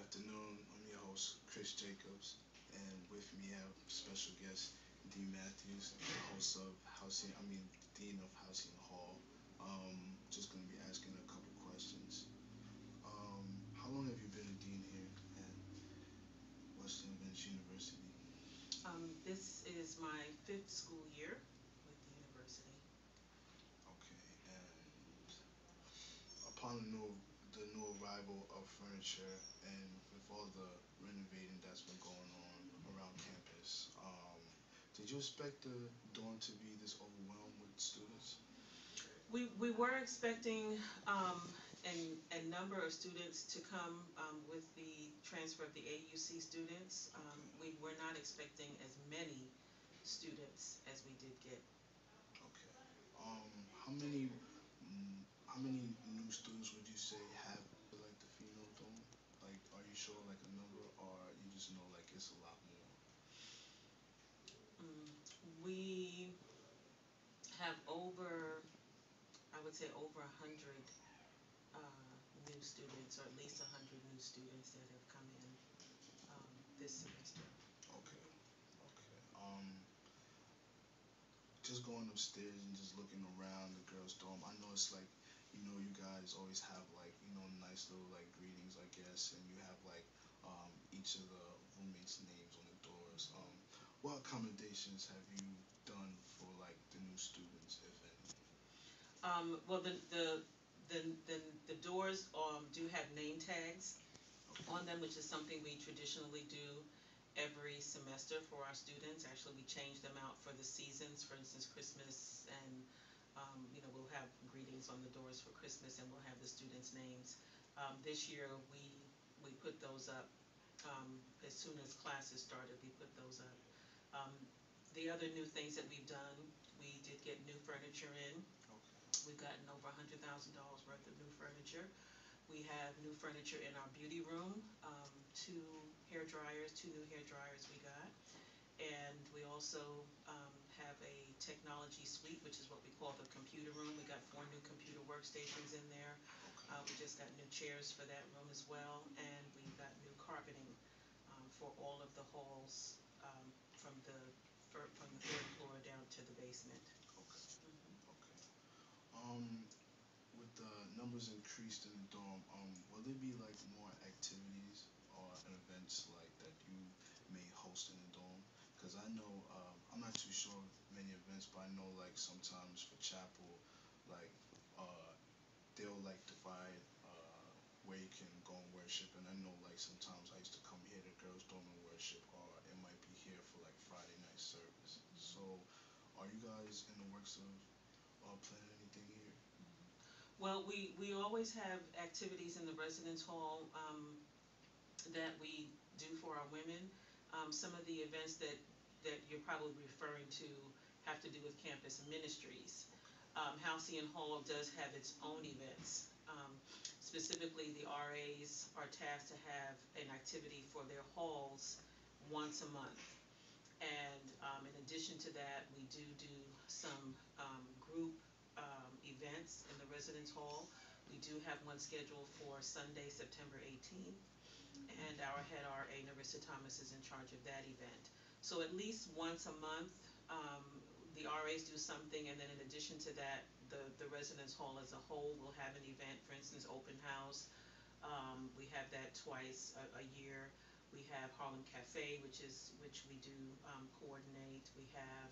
afternoon. I'm your host, Chris Jacobs, and with me I have special guest Dean Matthews, the host of Housing. Dean of Housing Hall. Just gonna be asking a couple questions. How long have you been a dean here at Western Adventist University? This is my fifth school year with the university. Okay, and upon the new arrival of furniture and with all the renovating that's been going on around campus, did you expect the dorm to be this overwhelmed with students? We were expecting a number of students to come with the transfer of the AUC students. Okay, We were not expecting as many students as we did get. okay. Um, how many how many new students would you say have like the female dorm? Like, are you sure like a number, or you just know like it's a lot more? Mm, we have I would say over 100 new students, or at least 100 new students that have come in this semester. Okay, okay. Just going upstairs and just looking around the girls' dorm. I know it's like, you guys always have like, nice little like greetings, I guess, and you have like each of the roommates' names on the doors. What accommodations have you done for like the new students, if any? Well, the, the, the doors do have name tags Okay, on them, which is something we traditionally do every semester for our students. Actually, we change them out for the seasons. For instance, Christmas, and we'll have greetings on the doors for Christmas, and we'll have the students' names. This year, we put those up as soon as classes started. We put those up. Um, the other new things that we've done, we did get new furniture in. okay, We've gotten over $100,000 worth of new furniture. We have new furniture in our beauty room, two two new hair dryers we got. And we also have a technology suite, which is what we call the computer room. We got 4 new computer workstations in there. okay, We just got new chairs for that room as well. And we've got new carpeting for all of the halls from from the third floor down to the basement. okay, Mhm. okay. Um, with the numbers increased in the dorm, will there be like more activities or events like that you may host in the dorm? Because I know, I'm not too sure of many events, but I know like sometimes for chapel, like uh, they'll like divide where you can go and worship, and I know like sometimes I used to come here to girls' dorm and worship, or it might be here for like Friday night service. So, are you guys in the works of planning anything here? Well, we always have activities in the residence hall that we do for our women. Some of the events that you're probably referring to have to do with campus ministries. Halcyon Hall does have its own events. Specifically, the RAs are tasked to have an activity for their halls once a month. And in addition to that, we do some group events in the residence hall. We do have one scheduled for Sunday, September 18th, and our head RA, Narissa Thomas, is in charge of that event. So at least once a month, the RAs do something, and then in addition to that, the residence hall as a whole will have an event. For instance, open house. We have that twice a year. We have Harlem Cafe, which we do coordinate. We have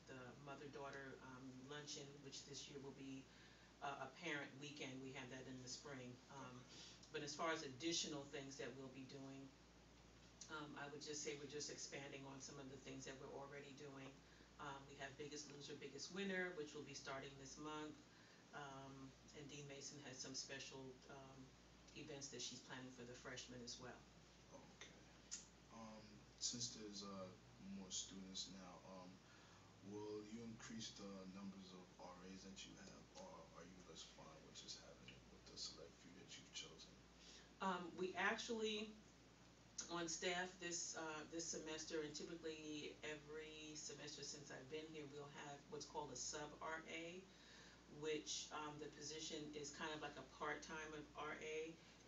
the mother-daughter luncheon, which this year will be a parent weekend. We have that in the spring. But as far as additional things that we'll be doing, I would just say we're just expanding on some of the things that we're already doing. We have Biggest Loser, Biggest Winner, which will be starting this month. And Dean Mason has some special events that she's planning for the freshmen as well. Okay. Since there's more students now, will you increase the numbers of RAs that you have, or are you just fine with just having it with the select few that you've chosen? We actually, on staff this semester, and typically every semester since I've been here, we'll have what's called a sub RA, which the position is kind of like a part-time RA.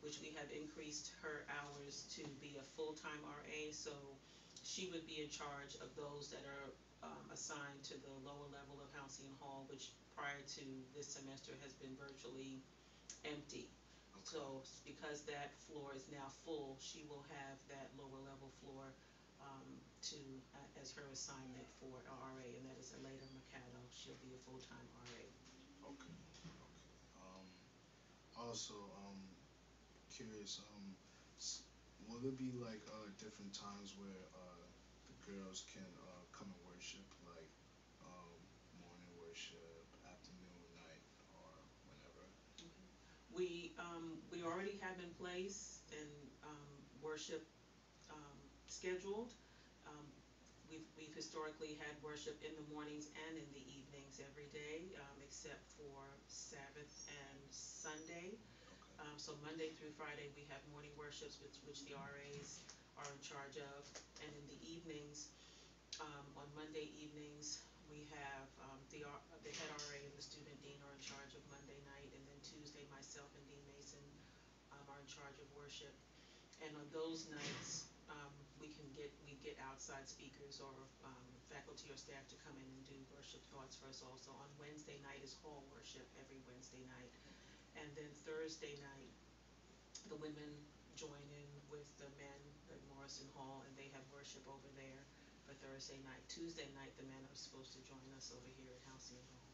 which we have increased her hours to be a full-time RA. So she would be in charge of those that are assigned to the lower level of Halcyon Hall, which prior to this semester has been virtually empty. Okay. So because that floor is now full, she will have that lower level floor to as her assignment for RA, and that is Aleda Mercado. She'll be a full-time RA. Okay. Okay. Also, curious. Will there be like different times where the girls can come and worship, like um, morning worship, afternoon, night, or whenever? We already have in place and worship scheduled. Um, we've historically had worship in the mornings and in the evenings every day, except for Sabbath and Sunday. Okay. So Monday through Friday we have morning worships, which the RAs are in charge of, and in the evenings, on Monday evenings we have the head RA and the student dean are in charge of Monday night, and then Tuesday myself and Dean Mason are in charge of worship. And on those nights, we get outside speakers or faculty or staff to come in and do worship thoughts for us. Also on Wednesday night is hall worship every Wednesday night, Okay. and then Thursday night the women join in with the men at Morrison Hall, and they have worship over there for Thursday night. Tuesday night the men are supposed to join us over here at Halcyon Hall,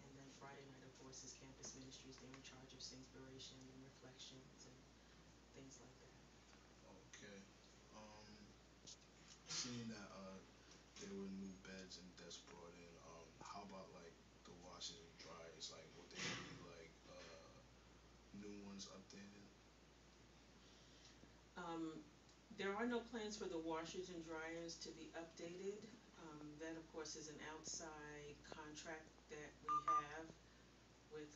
and then Friday night of course is campus ministries. They're in charge of inspiration and reflections and things like that. Okay. Seeing that there were new beds and desks brought in, how about like the washers and dryers? Like, would they be like new ones updated? Um, there are no plans for the washers and dryers to be updated. That of course is an outside contract that we have with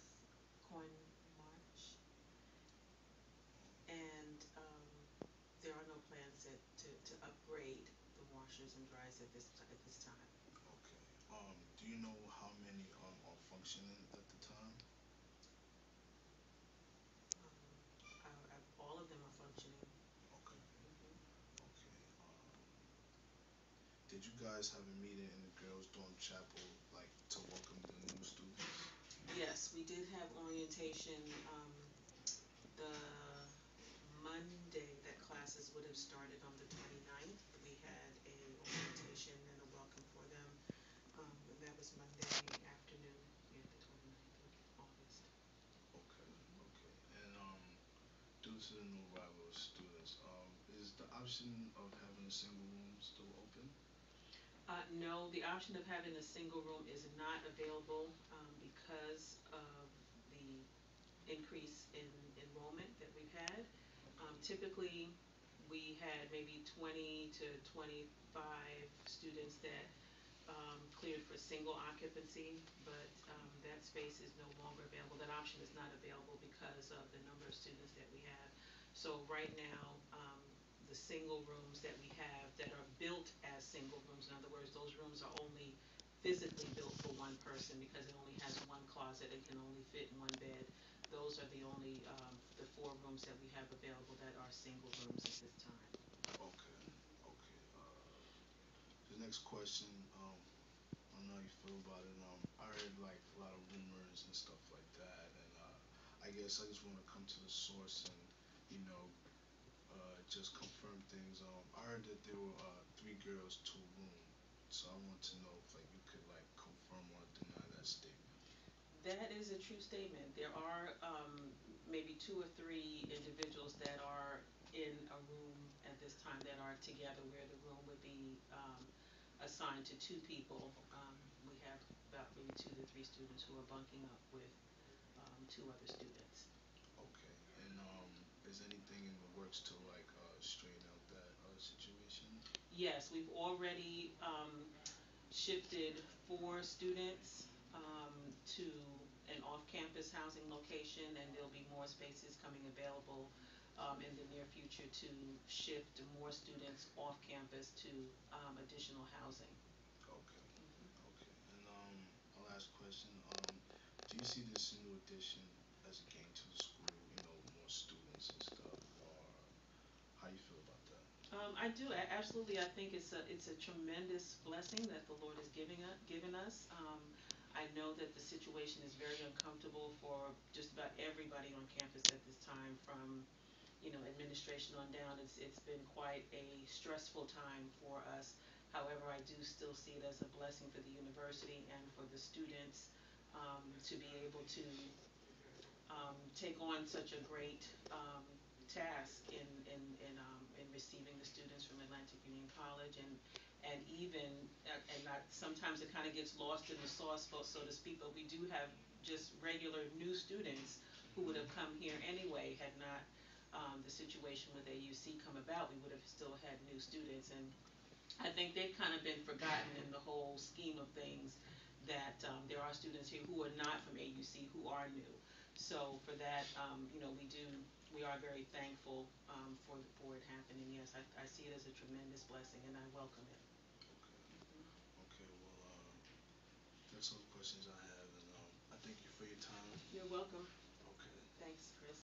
Coin March, and there are no plans to upgrade the washers and dryers at this time. Okay. Do you know how many are functioning at the time? All of them are functioning. Okay. Hmm. Okay. Did you guys have a meeting in the girls' dorm chapel, like to welcome the new students? Yes, we did have orientation. The Monday that classes would have started on the 29th. We had a orientation and a welcome for them, and that was Monday afternoon, yeah, the 29th of August. Okay. Okay. And due to the new arrival of students, is the option of having a single room still open? No, the option of having a single room is not available because of the increase in enrollment that we've had. Typically, we had maybe 20 to 25 students that cleared for single occupancy, but that space is no longer available. That option is not available because of the number of students that we have. So right now, the single rooms that we have that are built as single rooms, in other words, those rooms are only physically built for one person because it only has one closet and can only fit one bed. Those are the only the four rooms that we have available that are single rooms at this time. Okay. Okay. The next question, I don't know how you feel about it. I heard like a lot of rumors and stuff like that, and I guess I just want to come to the source and you know just confirm things. I heard that there were three girls to a room, so I want to know if like you could like confirm or deny that statement. That is a true statement. There are maybe two or three individuals that are in a room at this time that are together, where the room would be assigned to two people. We have about maybe two to three students who are bunking up with two other students. Okay, and is anything in the works to like straighten out that situation? Yes, we've already shifted four students to an off-campus housing location, and there'll be more spaces coming available in the near future to shift more students off campus to additional housing. Okay, Mhm. okay, and a last question. Do you see this new addition as a gain to the school? You know, more students and stuff, or how you feel about that? I do. Absolutely. I think it's a tremendous blessing that the Lord is given us. I know that the situation is very uncomfortable for just about everybody on campus at this time, from administration on down. It's been quite a stressful time for us. However, I do still see it as a blessing for the university and for the students, to be able to take on such a great task in receiving the students from Atlantic Union College, and even and not sometimes it kind of gets lost in the sauce, so to speak. But we do have just regular new students who would have Mm-hmm. come here anyway had not the situation with AUC come about. We would have still had new students, and I think they've kind of been forgotten in the whole scheme of things, that there are students here who are not from AUC who are new. So for that, we are very thankful for it happening. Yes, I see it as a tremendous blessing, and I welcome it. Okay. Mhm. Okay. Well, that's all the questions I have, and I thank you for your time. You're welcome. Okay. Thanks, Chris.